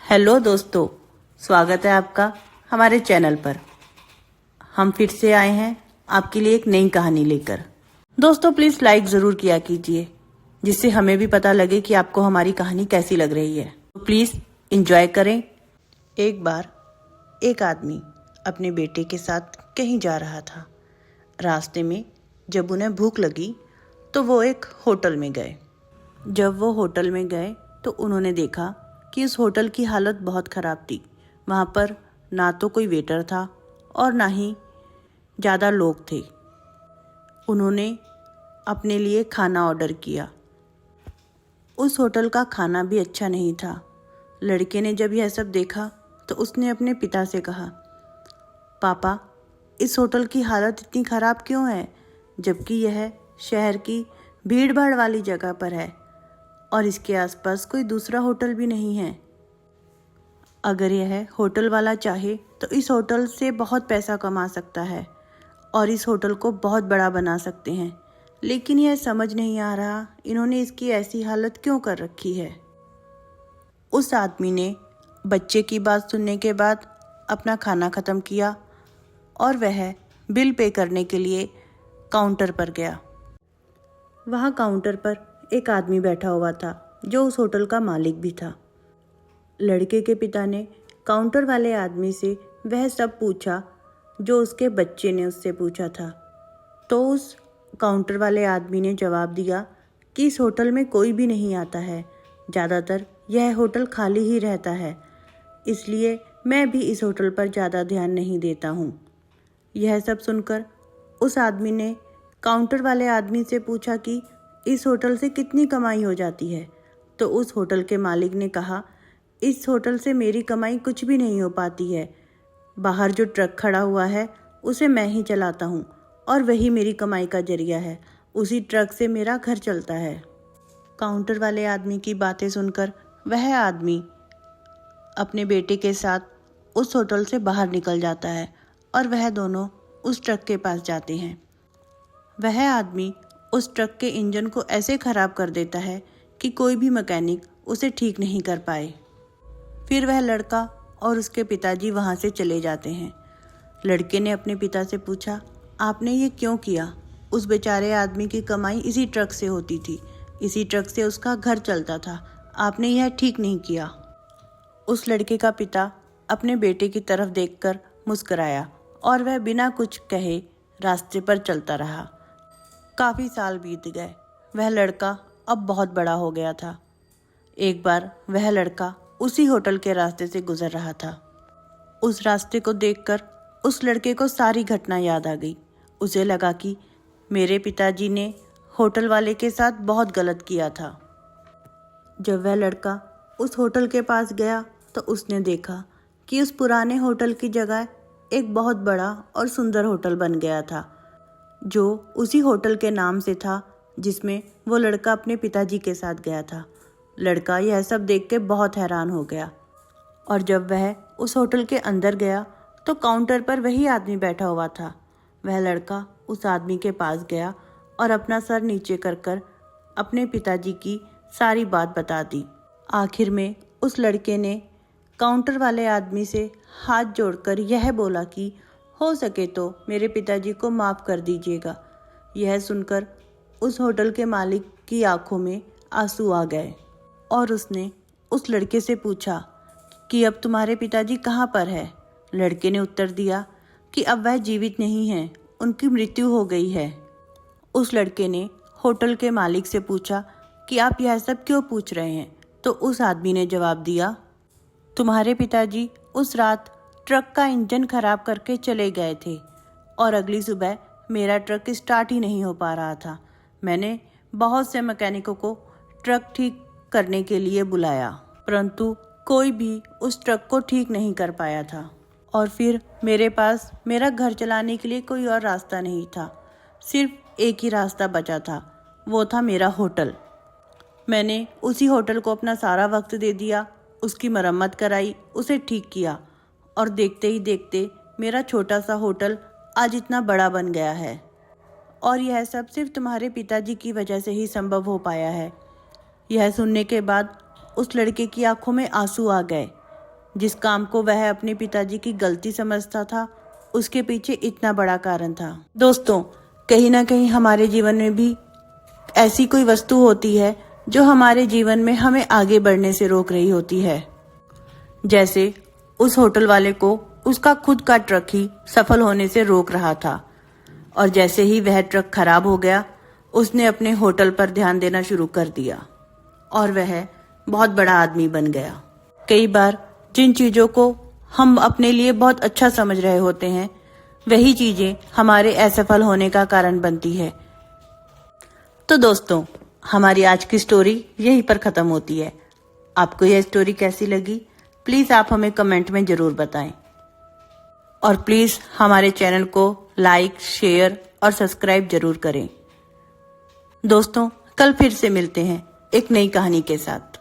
Hello दोस्तों, स्वागत है आपका हमारे चैनल पर। हम फिर से आए हैं आपके लिए एक नई कहानी लेकर। दोस्तों प्लीज लाइक जरूर किया कीजिए, जिससे हमें भी पता लगे कि आपको हमारी कहानी कैसी लग रही है। तो प्लीज एंजॉय करें। एक बार एक आदमी अपने बेटे के साथ कहीं जा रहा था। रास्ते में जब उन्हें भूख लगी तो वो एक होटल में गए। जब वो होटल में गए तो उन्होंने देखा कि उस होटल की हालत बहुत ख़राब थी। वहाँ पर ना तो कोई वेटर था और ना ही ज़्यादा लोग थे। उन्होंने अपने लिए खाना ऑर्डर किया। उस होटल का खाना भी अच्छा नहीं था। लड़के ने जब यह सब देखा तो उसने अपने पिता से कहा, पापा, इस होटल की हालत इतनी ख़राब क्यों है, जबकि यह शहर की भीड़ भाड़ वाली जगह पर है और इसके आसपास कोई दूसरा होटल भी नहीं है। अगर यह होटल वाला चाहे तो इस होटल से बहुत पैसा कमा सकता है और इस होटल को बहुत बड़ा बना सकते हैं, लेकिन यह समझ नहीं आ रहा इन्होंने इसकी ऐसी हालत क्यों कर रखी है। उस आदमी ने बच्चे की बात सुनने के बाद अपना खाना ख़त्म किया और वह बिल पे करने के लिए काउंटर पर गया। वहाँ काउंटर पर एक आदमी बैठा हुआ था जो उस होटल का मालिक भी था। लड़के के पिता ने काउंटर वाले आदमी से वह सब पूछा जो उसके बच्चे ने उससे पूछा था। तो उस काउंटर वाले आदमी ने जवाब दिया कि इस होटल में कोई भी नहीं आता है, ज़्यादातर यह होटल खाली ही रहता है, इसलिए मैं भी इस होटल पर ज़्यादा ध्यान नहीं देता हूँ। यह सब सुनकर उस आदमी ने काउंटर वाले आदमी से पूछा कि इस होटल से कितनी कमाई हो जाती है। तो उस होटल के मालिक ने कहा, इस होटल से मेरी कमाई कुछ भी नहीं हो पाती है। बाहर जो ट्रक खड़ा हुआ है उसे मैं ही चलाता हूँ और वही मेरी कमाई का जरिया है। उसी ट्रक से मेरा घर चलता है। काउंटर वाले आदमी की बातें सुनकर वह आदमी अपने बेटे के साथ उस होटल से बाहर निकल जाता है और वह दोनों उस ट्रक के पास जाते हैं। वह आदमी उस ट्रक के इंजन को ऐसे ख़राब कर देता है कि कोई भी मैकेनिक उसे ठीक नहीं कर पाए। फिर वह लड़का और उसके पिताजी वहाँ से चले जाते हैं। लड़के ने अपने पिता से पूछा, आपने ये क्यों किया? उस बेचारे आदमी की कमाई इसी ट्रक से होती थी, इसी ट्रक से उसका घर चलता था। आपने यह ठीक नहीं किया। उस लड़के का पिता अपने बेटे की तरफ देखकर मुस्कराया और वह बिना कुछ कहे रास्ते पर चलता रहा। काफ़ी साल बीत गए। वह लड़का अब बहुत बड़ा हो गया था। एक बार वह लड़का उसी होटल के रास्ते से गुजर रहा था। उस रास्ते को देखकर उस लड़के को सारी घटना याद आ गई। उसे लगा कि मेरे पिताजी ने होटल वाले के साथ बहुत गलत किया था। जब वह लड़का उस होटल के पास गया तो उसने देखा कि उस पुराने होटल की जगह एक बहुत बड़ा और सुंदर होटल बन गया था, जो उसी होटल के नाम से था जिसमें वो लड़का अपने पिताजी के साथ गया था। लड़का यह सब देख के बहुत हैरान हो गया और जब वह उस होटल के अंदर गया तो काउंटर पर वही आदमी बैठा हुआ था। वह लड़का उस आदमी के पास गया और अपना सर नीचे कर अपने पिताजी की सारी बात बता दी। आखिर में उस लड़के ने काउंटर वाले आदमी से हाथ जोड़कर यह बोला कि हो सके तो मेरे पिताजी को माफ़ कर दीजिएगा। यह सुनकर उस होटल के मालिक की आंखों में आंसू आ गए और उसने उस लड़के से पूछा कि अब तुम्हारे पिताजी कहाँ पर है? लड़के ने उत्तर दिया कि अब वह जीवित नहीं हैं, उनकी मृत्यु हो गई है। उस लड़के ने होटल के मालिक से पूछा कि आप यह सब क्यों पूछ रहे हैं? तो उस आदमी ने जवाब दिया, तुम्हारे पिताजी उस रात ट्रक का इंजन खराब करके चले गए थे और अगली सुबह मेरा ट्रक स्टार्ट ही नहीं हो पा रहा था। मैंने बहुत से मैकेनिकों को ट्रक ठीक करने के लिए बुलाया, परंतु कोई भी उस ट्रक को ठीक नहीं कर पाया था और फिर मेरे पास मेरा घर चलाने के लिए कोई और रास्ता नहीं था। सिर्फ एक ही रास्ता बचा था, वो था मेरा होटल। मैंने उसी होटल को अपना सारा वक्त दे दिया, उसकी मरम्मत कराई, उसे ठीक किया और देखते ही देखते मेरा छोटा सा होटल आज इतना बड़ा बन गया है और यह सब सिर्फ तुम्हारे पिताजी की वजह से ही संभव हो पाया है। यह सुनने के बाद उस लड़के की आंखों में आंसू आ गए। जिस काम को वह अपने पिताजी की गलती समझता था, उसके पीछे इतना बड़ा कारण था। दोस्तों, कहीं ना कहीं हमारे जीवन में भी ऐसी कोई वस्तु होती है जो हमारे जीवन में हमें आगे बढ़ने से रोक रही होती है। जैसे उस होटल वाले को उसका खुद का ट्रक ही सफल होने से रोक रहा था, और जैसे ही वह ट्रक खराब हो गया, उसने अपने होटल पर ध्यान देना शुरू कर दिया और वह बहुत बड़ा आदमी बन गया। कई बार जिन चीजों को हम अपने लिए बहुत अच्छा समझ रहे होते हैं, वही चीजें हमारे असफल होने का कारण बनती है। तो दोस्तों, हमारी आज की स्टोरी यहीं पर खत्म होती है। आपको यह स्टोरी कैसी लगी, प्लीज आप हमें कमेंट में जरूर बताएं, और प्लीज हमारे चैनल को लाइक, शेयर और सब्सक्राइब जरूर करें। दोस्तों, कल फिर से मिलते हैं एक नई कहानी के साथ।